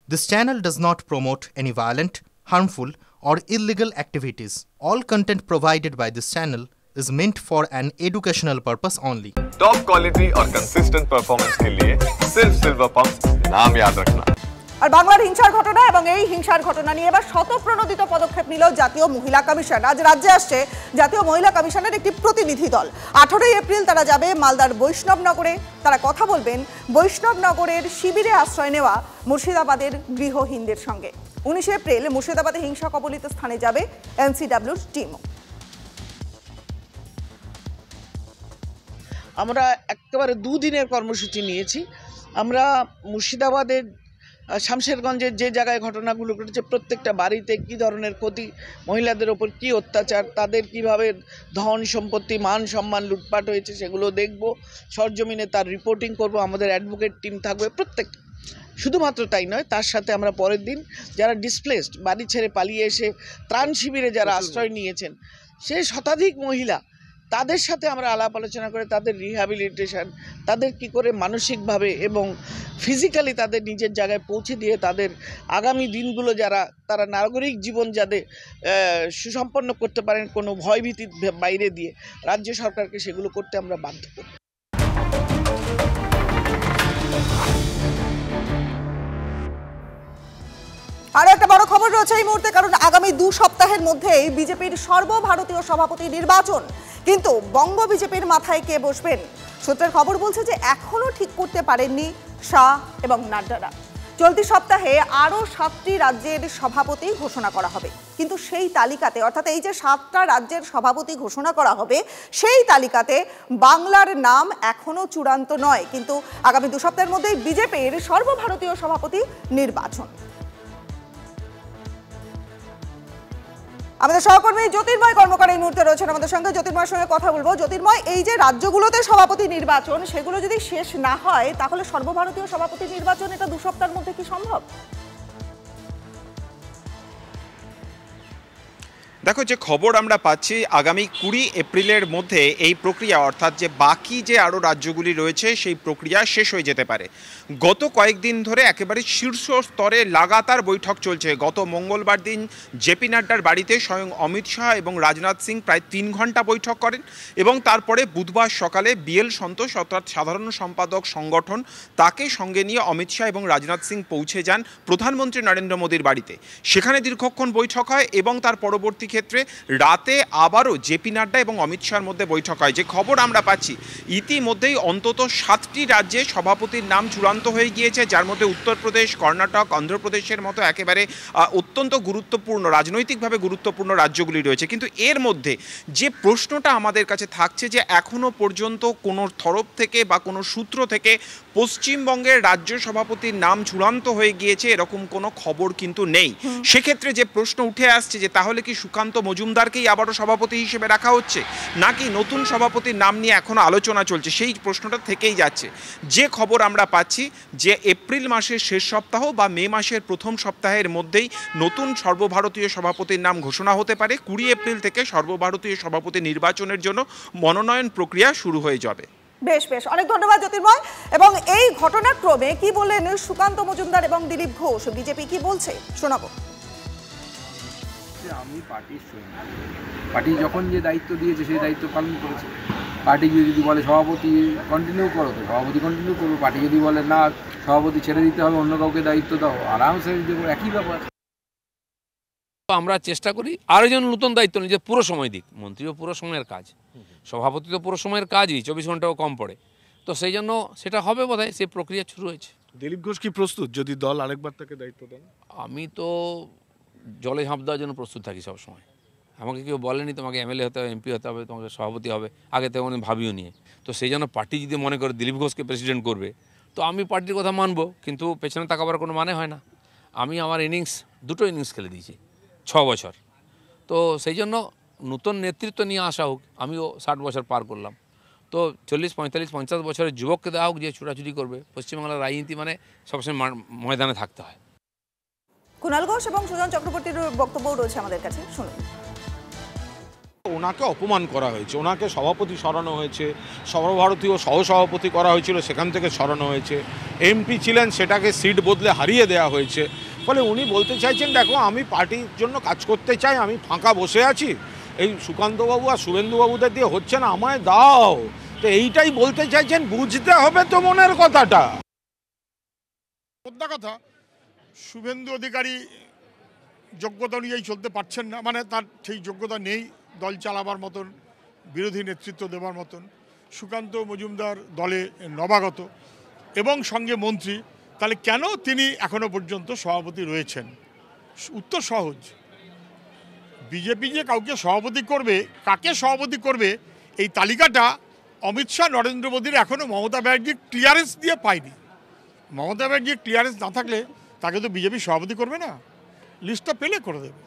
This channel does not promote any violent, harmful, or illegal activities. All content provided by this channel is meant for an educational purpose only. Top quality और consistent performance के लिए सिर्फ silver pump नाम याद रखना। আর বাংলার হিংসার ঘটনা এবং এই হিংসার ঘটনা নিয়ে এবার শতপ্রণোদিত পদক্ষেপ নিল জাতীয় মহিলা কমিশন। আজ রাজ্যে আসছে জাতীয় মহিলা কমিশনের একটি প্রতিনিধি দল। 18 এপ্রিল তারা যাবে মালদার বৈষ্ণবনগরে। তারা কথা বলবেন বৈষ্ণবনগরের শিবিরে আশ্রয় নেওয়া মুর্শিদাবাদের গৃহহীনদের সঙ্গে। 19 এপ্রিল মুর্শিদাবাদে হিংসা কবলিত স্থানে যাবে এনসিডব্লিউর টিমও। আমরা একেবারে দুদিনের কর্মসূচি নিয়েছি। আমরা মুর্শিদাবাদের শামশেরগঞ্জের যে জায়গায় ঘটনাগুলো ঘটেছে প্রত্যেকটা বাড়িতে কী ধরনের ক্ষতি, মহিলাদের ওপর কী অত্যাচার, তাদের কিভাবে ধন সম্পত্তি মান সম্মান লুটপাট হয়েছে সেগুলো দেখব, সরজমিনে তার রিপোর্টিং করব। আমাদের অ্যাডভোকেট টিম থাকবে প্রত্যেকটা। শুধুমাত্র তাই নয়, তার সাথে আমরা পরের দিন যারা ডিসপ্লেসড বাড়ি ছেড়ে পালিয়ে এসে ত্রাণ শিবিরে যারা আশ্রয় নিয়েছেন সে শতাধিক মহিলা, তাদের সাথে আমরা আলাপ আলোচনা করে তাদের রিহ্যাবিলিটেশন, তাদের কি করে মানসিকভাবে এবং ফিজিক্যালি তাদের নিজের জায়গায় পৌঁছে দিয়ে তাদের আগামী দিনগুলো তারা নাগরিক জীবন যাতে সুসম্পন্ন করতে পারেন কোনো ভয়ভীতির বাইরে দিয়ে, রাজ্য সরকারকে সেগুলো করতে আমরা বাধ্য করি। আর একটা বড় খবর রয়েছে এই মুহূর্তে, কারণ আগামী 2 সপ্তাহের মধ্যেই বিজেপির সর্বভারতীয় সভাপতি নির্বাচন। কিন্তু বঙ্গ বিজেপির মাথায় কে বসবেন, সূত্রের খবর বলছে যে এখনো ঠিক করতে পারেননি শাহ এবং নাড্ডারা। চলতি সপ্তাহে আরও 7টি রাজ্যের সভাপতি ঘোষণা করা হবে, কিন্তু সেই তালিকাতে, অর্থাৎ এই যে 7টা রাজ্যের সভাপতি ঘোষণা করা হবে সেই তালিকাতে বাংলার নাম এখনো চূড়ান্ত নয়। কিন্তু আগামী 2 সপ্তাহের মধ্যেই বিজেপির সর্বভারতীয় সভাপতি নির্বাচন। আমাদের সহকর্মী জ্যোতির্ময় কর্মকার এই মুহূর্তে রয়েছেন আমাদের সঙ্গে। জ্যোতির্ময়ের সঙ্গে কথা বলবো। জ্যোতির্ময়, এই যে রাজ্যগুলোতে সভাপতি নির্বাচন সেগুলো যদি শেষ না হয় তাহলে সর্বভারতীয় সভাপতি নির্বাচন এটা 2 সপ্তাহের মধ্যে কি সম্ভব? দেখো, যে খবর আমরা পাচ্ছি আগামী 20 এপ্রিলের মধ্যে এই প্রক্রিয়া, অর্থাৎ যে বাকি যে আরও রাজ্যগুলি রয়েছে সেই প্রক্রিয়া শেষ হয়ে যেতে পারে। গত কয়েকদিন ধরে একেবারে শীর্ষ স্তরে লাগাতার বৈঠক চলছে। গত মঙ্গলবার দিন জেপি নাড্ডার বাড়িতে স্বয়ং অমিত শাহ এবং রাজনাথ সিং প্রায় 3 ঘন্টা বৈঠক করেন এবং তারপরে বুধবার সকালে বিএল সন্তোষ অর্থাৎ সাধারণ সম্পাদক সংগঠন তাকে সঙ্গে নিয়ে অমিত শাহ এবং রাজনাথ সিং পৌঁছে যান প্রধানমন্ত্রী নরেন্দ্র মোদীর বাড়িতে। সেখানে দীর্ঘক্ষণ বৈঠক হয় এবং তার পরবর্তী ক্ষেত্রে রাতে আবারও জেপি নাড্ডা এবং অমিত শাহর মধ্যে বৈঠক হয়। যে খবর আমরা পাচ্ছি ইতিমধ্যেই অন্তত 7টি রাজ্যে সভাপতির নাম চূড়ান্ত হয়ে গিয়েছে, যার মধ্যে উত্তরপ্রদেশ, কর্ণাটক, অন্ধ্রপ্রদেশের মতো একেবারে অত্যন্ত গুরুত্বপূর্ণ, রাজনৈতিকভাবে গুরুত্বপূর্ণ রাজ্যগুলি রয়েছে। কিন্তু এর মধ্যে যে প্রশ্নটা আমাদের কাছে থাকছে যে এখনো পর্যন্ত কোনো তরফ থেকে বা কোনো সূত্র থেকে পশ্চিমবঙ্গের রাজ্য সভাপতির নাম চূড়ান্ত হয়ে গিয়েছে এরকম কোনো খবর কিন্তু নেই। সেক্ষেত্রে যে প্রশ্ন উঠে আসছে যে তাহলে কি সুকান্ত মজুমদারকেই আবারও সভাপতি হিসেবে রাখা হচ্ছে, নাকি নতুন সভাপতির নাম নিয়ে এখনো আলোচনা চলছে, সেই প্রশ্নটা থেকেই যাচ্ছে। যে খবর আমরা পাচ্ছি যে এপ্রিল মাসের শেষ সপ্তাহ বা মে মাসের প্রথম সপ্তাহের মধ্যেই নতুন সর্বভারতীয় সভাপতির নাম ঘোষণা হতে পারে। 20 এপ্রিল থেকে সর্বভারতীয় সভাপতি নির্বাচনের জন্য মনোনয়ন প্রক্রিয়া শুরু হয়ে যাবে। বেশ বেশ, অনেক ধন্যবাদ জ্যোতির্ময়। এবং এই ঘটনাক্রমে কি বললেন সুকান্ত মজুমদার এবং দিলীপ ঘোষ, বিজেপি কি বলছে শোনাবো। আমি পার্টির সৈনিক, পার্টি যখন যে দায়িত্ব দিয়েছে সেই দায়িত্ব পালন করেছে। পার্টি যদি বলে সভাপতি কন্টিনিউ করো তো সভাপতি কন্টিনিউ করবো, পার্টি যদি বলে না সভাপতি ছেড়ে দিতে হবে অন্য কাউকে দায়িত্ব দাও আরামসে দেবো, একই ব্যাপার। আমরা চেষ্টা করি আরও যেন নতুন দায়িত্ব নিজে পুরো সময় দিক। মন্ত্রীও পুরো সময়ের কাজ, সভাপতি তো পুরো সময়ের কাজই, 24 ঘন্টাও কম পড়ে, তো সেই জন্য সেটা হবে বোধহয়, সেই প্রক্রিয়া শুরু হয়েছে। দিলীপ ঘোষ কি প্রস্তুত যদি দল আরেকবার তাকে দায়িত্ব দেন? আমি তো জলে ঝাঁপ দেওয়ার জন্য প্রস্তুত থাকি সবসময়। আমাকে কেউ বলেনি তোমাকে এমএলএ হতে হবে, এমপি হতে হবে, তোমাকে সভাপতি হবে, আগে থেকে অনেক ভাবিও নিয়ে। তো সেই জন্য পার্টি যদি মনে করে দিলীপ ঘোষকে প্রেসিডেন্ট করবে তো আমি পার্টির কথা মানবো, কিন্তু পেছনে তাকাবার কোনো মানে হয় না। আমি আমার দুটো ইনিংস খেলে দিয়েছি 6 বছর, তো সেই জন্য নতুন নেতৃত্ব নিয়ে আসা হোক। আমিও 60 বছর পার করলাম, তো 40, 45, 50 বছরের যুবককে দেওয়া হোক যে ছুটাছুটি করবে। পশ্চিমবাংলার রাজনীতি মানে সবসময় ময়দানে থাকতে হয়। কুণাল ঘোষ এবং সুজন চক্রবর্তীর বক্তব্য রয়েছে আমাদের কাছে, শুনুন। ওনাকে অপমান করা হয়েছে, ওনাকে সভাপতি সরানো হয়েছে, সর্বভারতীয় সহসভাপতি করা হয়েছিল, সেখান থেকে সরানো হয়েছে। এমপি ছিলেন, সেটাকে সিট বদলে হারিয়ে দেওয়া হয়েছে। ফলে উনি বলতে চাইছেন, দেখো আমি পার্টির জন্য কাজ করতে চাই, আমি ফাঁকা বসে আছি, এই সুকান্তবাবু আর শুভেন্দুবাবুদের দিয়ে হচ্ছে না, আমায় দাও। তো এইটাই বলতে চাইছেন, বুঝতে হবে তো মনের কথাটা। মোদ্দা কথা, শুভেন্দু অধিকারী যোগ্যতা অনুযায়ী চলতে পারছেন না, মানে তার সেই যোগ্যতা নেই দল চালাবার মতন, বিরোধী নেতৃত্ব দেওয়ার মতন। সুকান্ত মজুমদার দলে নবাগত এবং সঙ্গে মন্ত্রী, তাহলে কেন তিনি এখনো পর্যন্ত সভাপতি রয়েছেন? উত্তর সহজ, বিজেপি যে কাউকে সভাপতি করবে, কাকে সভাপতি করবে, এই তালিকাটা অমিত শাহ নরেন্দ্র মোদীর এখনও মমতা ব্যানার্জির ক্লিয়ারেন্স দিয়ে পায়নি। মমতা ব্যানার্জির ক্লিয়ারেন্স না থাকলে তাকে তো বিজেপি সভাপতি করবে না, লিস্টটা পেলে করে দেবে।